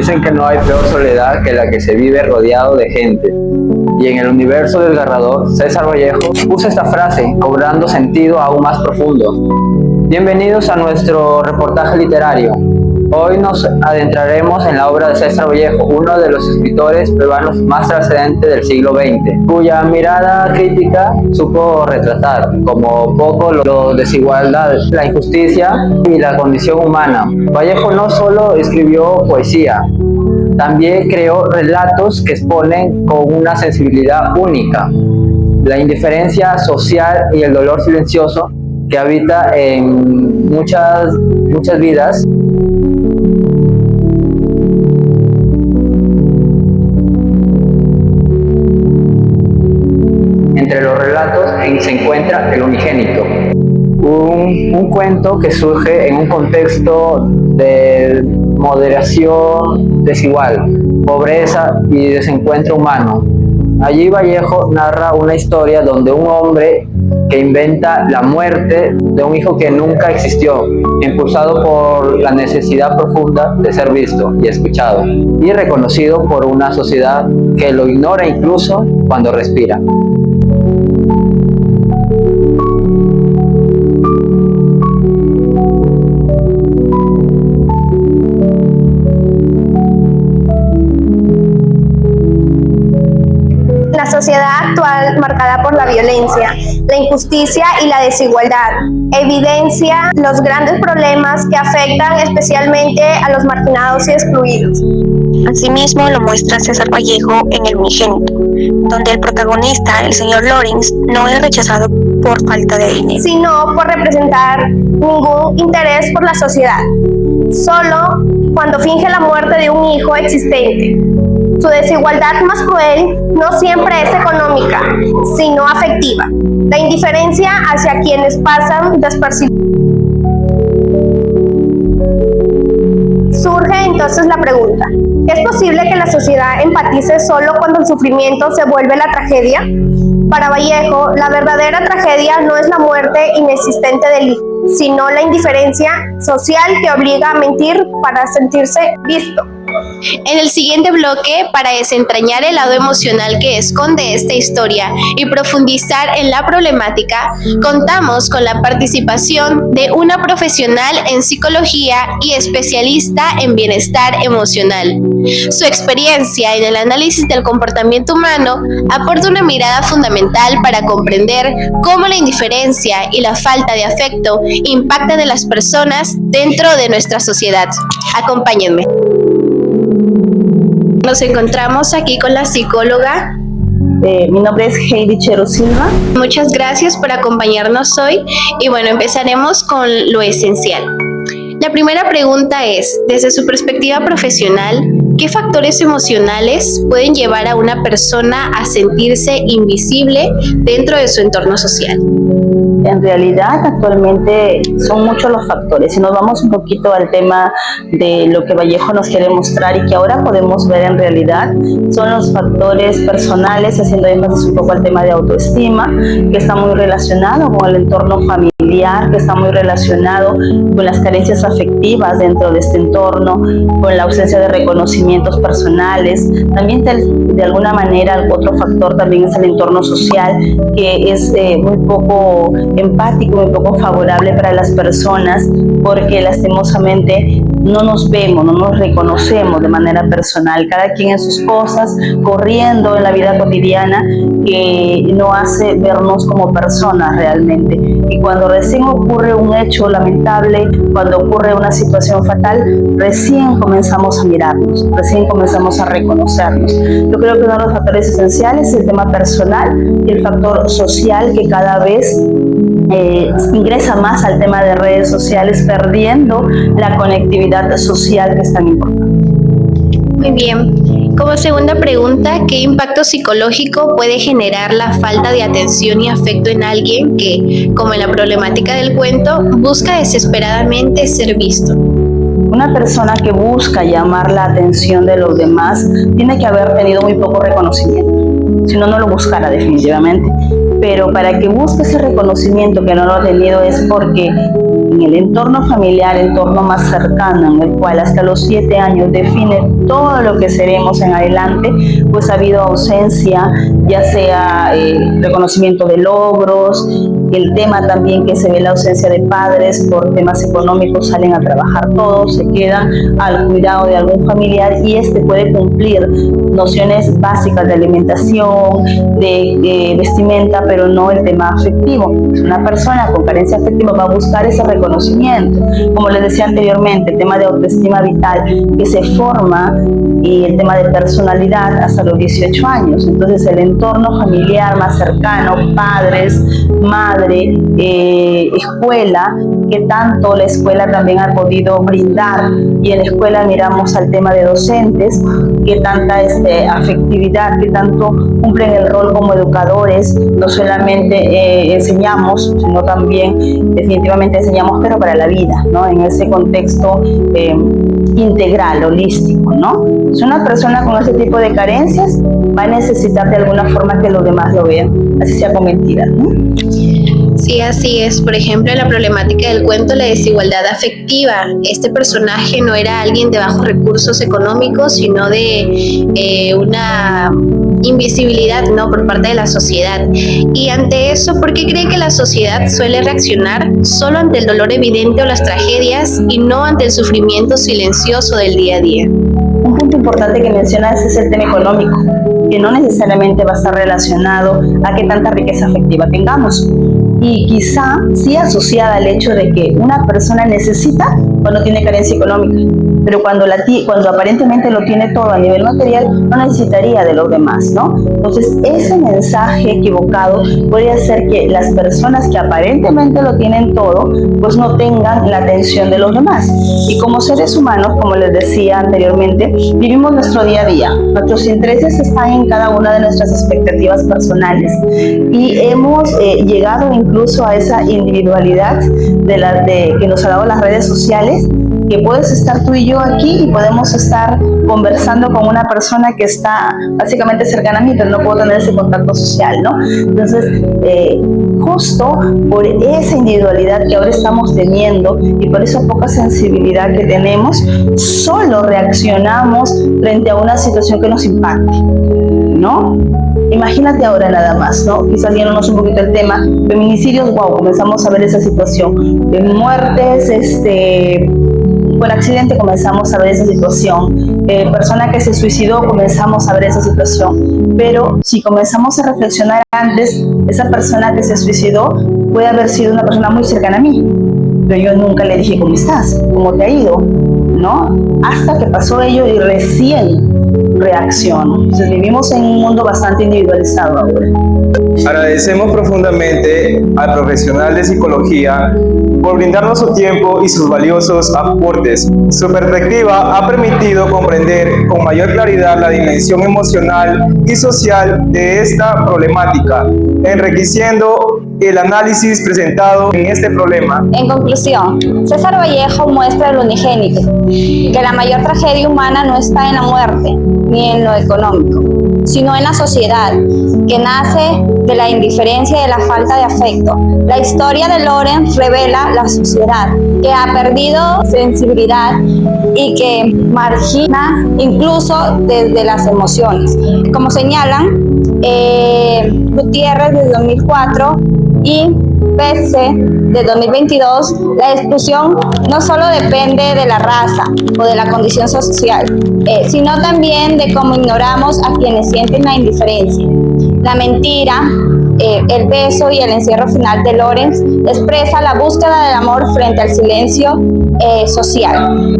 Dicen que no hay peor soledad que la que se vive rodeado de gente. Y en el universo del narrador, César Vallejo usa esta frase, cobrando sentido aún más profundo. Bienvenidos a nuestro reportaje literario. Hoy nos adentraremos en la obra de César Vallejo, uno de los escritores peruanos más trascendentes del siglo XX, cuya mirada crítica supo retratar como poco la desigualdad, la injusticia y la condición humana. Vallejo no solo escribió poesía, también creó relatos que exponen con una sensibilidad única la indiferencia social y el dolor silencioso que habita en muchas vidas. Entre los relatos se encuentra El Unigénito, un cuento que surge en un contexto de moderación desigual, pobreza y desencuentro humano. Allí Vallejo narra una historia donde un hombre que inventa la muerte de un hijo que nunca existió, impulsado por la necesidad profunda de ser visto y escuchado, y reconocido por una sociedad que lo ignora incluso cuando respira. La sociedad actual, marcada por la violencia, la injusticia y la desigualdad, evidencia los grandes problemas que afectan especialmente a los marginados y excluidos. Asimismo lo muestra César Vallejo en El Unigénito, donde el protagonista, el señor Lawrence, no es rechazado por falta de dinero, sino por representar ningún interés por la sociedad, solo cuando finge la muerte de un hijo existente. Su desigualdad más cruel no siempre es económica, sino afectiva. La indiferencia hacia quienes pasan despercibidos. Surge entonces la pregunta: ¿es posible que la sociedad empatice solo cuando el sufrimiento se vuelve la tragedia? Para Vallejo, la verdadera tragedia no es la muerte inexistente del hijo, sino la indiferencia social que obliga a mentir para sentirse visto. En el siguiente bloque, para desentrañar el lado emocional que esconde esta historia y profundizar en la problemática, contamos con la participación de una profesional en psicología y especialista en bienestar emocional. Su experiencia en el análisis del comportamiento humano aporta una mirada fundamental para comprender cómo la indiferencia y la falta de afecto impactan en las personas dentro de nuestra sociedad. Acompáñenme. Nos encontramos aquí con la psicóloga. Mi nombre es Heidi Chero Silva. Muchas gracias por acompañarnos hoy y bueno, empezaremos con lo esencial. La primera pregunta es, desde su perspectiva profesional, ¿qué factores emocionales pueden llevar a una persona a sentirse invisible dentro de su entorno social? En realidad, actualmente son muchos los factores. Si nos vamos un poquito al tema de lo que Vallejo nos quiere mostrar y que ahora podemos ver en realidad, son los factores personales, haciendo énfasis un poco al tema de autoestima, que está muy relacionado con el entorno familiar, que está muy relacionado con las carencias afectivas dentro de este entorno, con la ausencia de reconocimientos personales. También de alguna manera otro factor también es el entorno social, que es muy poco empático, muy poco favorable para las personas, porque lastimosamente no nos vemos, no nos reconocemos de manera personal, cada quien en sus cosas, corriendo en la vida cotidiana, que no hace vernos como personas realmente. Y cuando recién ocurre un hecho lamentable, cuando ocurre una situación fatal, recién comenzamos a mirarnos, recién comenzamos a reconocernos. Yo creo que uno de los factores esenciales es el tema personal y el factor social, que cada vez ingresa más al tema de redes sociales, perdiendo la conectividad social que es tan importante. Muy bien. Como segunda pregunta, ¿qué impacto psicológico puede generar la falta de atención y afecto en alguien que, como en la problemática del cuento, busca desesperadamente ser visto? Una persona que busca llamar la atención de los demás tiene que haber tenido muy poco reconocimiento, si no, no lo buscara definitivamente. Pero para que busque ese reconocimiento que no lo ha tenido es porque en el entorno familiar, entorno más cercano, en el cual hasta los 7 años define todo lo que seremos en adelante, pues ha habido ausencia, ya sea reconocimiento de logros, el tema también que se ve la ausencia de padres por temas económicos, salen a trabajar todos, se quedan al cuidado de algún familiar y este puede cumplir nociones básicas de alimentación, de vestimenta, pero no el tema afectivo. Una persona con carencia afectiva va a buscar ese reconocimiento. Como les decía anteriormente, el tema de autoestima vital que se forma y el tema de personalidad hasta los 18 años. Entonces el entorno familiar más cercano, padres, madre, escuela, que tanto la escuela también ha podido brindar, y en la escuela miramos al tema de docentes, que tanta afectividad, que tanto cumplen el rol como educadores, no solamente enseñamos, sino también definitivamente enseñamos, pero para la vida, ¿no? En ese contexto integral, holístico, ¿no? Si una persona con ese tipo de carencias va a necesitar de alguna forma que los demás lo vean, así sea con mentiras, ¿no? Sí, así es. Por ejemplo, en la problemática del cuento, la desigualdad afectiva. Este personaje no era alguien de bajos recursos económicos, sino de una invisibilidad, ¿no?, por parte de la sociedad. Y ante eso, ¿por qué cree que la sociedad suele reaccionar solo ante el dolor evidente o las tragedias y no ante el sufrimiento silencioso del día a día? Un punto importante que mencionas es el tema económico, que no necesariamente va a estar relacionado a qué tanta riqueza afectiva tengamos. Y quizá sí asociada al hecho de que una persona necesita cuando tiene carencia económica, pero cuando aparentemente lo tiene todo a nivel material, no necesitaría de los demás, ¿no? Entonces, ese mensaje equivocado podría hacer que las personas que aparentemente lo tienen todo, pues no tengan la atención de los demás. Y como seres humanos, como les decía anteriormente, vivimos nuestro día a día. Nuestros intereses están en cada una de nuestras expectativas personales y hemos llegado incluso a esa individualidad que nos ha dado las redes sociales, que puedes estar tú y yo aquí y podemos estar conversando con una persona que está básicamente cercana a mí, pero no puedo tener ese contacto social, ¿no? Entonces, justo por esa individualidad que ahora estamos teniendo y por esa poca sensibilidad que tenemos, solo reaccionamos frente a una situación que nos impacte, ¿no? Imagínate ahora nada más, ¿no? Quizás yéndonos un poquito el tema, feminicidios, wow, comenzamos a ver esa situación. De muertes, por accidente comenzamos a ver esa situación. Persona que se suicidó, comenzamos a ver esa situación. Pero si comenzamos a reflexionar antes, esa persona que se suicidó puede haber sido una persona muy cercana a mí, pero yo nunca le dije ¿cómo estás? ¿Cómo te ha ido? ¿No? Hasta que pasó ello y recién reacciono. Entonces vivimos en un mundo bastante individualizado ahora. Agradecemos profundamente al profesional de psicología por brindarnos su tiempo y sus valiosos aportes. Su perspectiva ha permitido comprender con mayor claridad la dimensión emocional y social de esta problemática, enriqueciendo el análisis presentado en este problema. En conclusión, César Vallejo muestra el unigénito, que la mayor tragedia humana no está en la muerte ni en lo económico, sino en la sociedad, que nace de la indiferencia y de la falta de afecto. La historia de Lorenz revela la sociedad que ha perdido sensibilidad y que margina incluso desde las emociones. Como señalan Gutiérrez de 2004 y Pese de 2022, la exclusión no solo depende de la raza o de la condición social, sino también de cómo ignoramos a quienes sienten la indiferencia. La mentira, el beso y el encierro final de Lorenz expresa la búsqueda del amor frente al silencio social.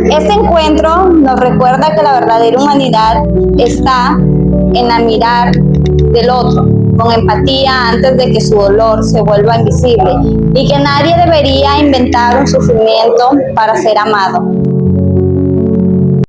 Este encuentro nos recuerda que la verdadera humanidad está en la mirar del otro, con empatía antes de que su dolor se vuelva invisible, y que nadie debería inventar un sufrimiento para ser amado.